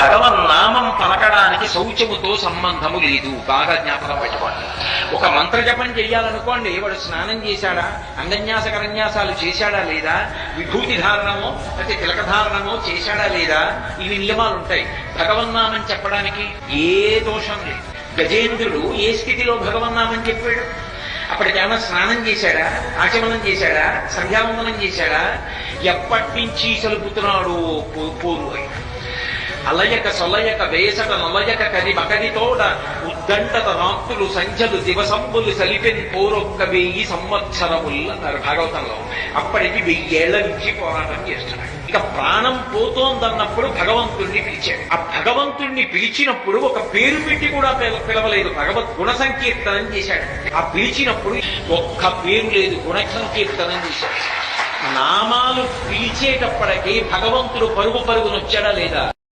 భగవన్నామం పలకడానికి శౌచముతో సంబంధము లేదు. బాగా జ్ఞాపకం పెట్టుకోండి. ఒక మంత్ర జపం చెయ్యాలనుకోండి, వాడు స్నానం చేశాడా, అంగన్యాస కరన్యాసాలు చేశాడా లేదా, విభూతి ధారణమో అయితే తిలక ధారణమో చేశాడా లేదా, ఇవి నియమాలు ఉంటాయి. భగవన్నామం చెప్పడానికి ఏ దోషం లేదు. గజేంద్రుడు ఏ స్థితిలో భగవన్నామం చెప్పాడు? అప్పటికేమన్నా స్నానం చేశాడా, ఆచమనం చేశాడా, సంధ్యావందనం చేశాడా? ఎప్పటి నుంచి సలుపుతున్నాడు పోరు. అలయక సొలయక వేసట నొలయక కది మకదితోడ ఉద్దంటత రాత్రులు సంఖ్యలు దివసంబులు సలిపెన్ పోరొక్క 1000 సంవత్సరములు అన్నారు భాగవతంలో. అప్పటికి 1000 ఏళ్ల నుంచి పోరాటం చేస్తున్నాడు. ఇక ప్రాణం పోతోందన్నప్పుడు భగవంతుణ్ణి పిలిచాడు. ఆ భగవంతుణ్ణి పిలిచినప్పుడు ఒక పేరు పెట్టి కూడా పిలవలేదు, భగవద్ గుణ సంకీర్తనం చేశాడు. ఆ పిలిచినప్పుడు ఒక్క పేరు లేదు, గుణ సంకీర్తనం చేశాడు. నామాలు పిలిచేటప్పటికీ భగవంతుడు పరుగు పరుగునొచ్చాడా లేదా?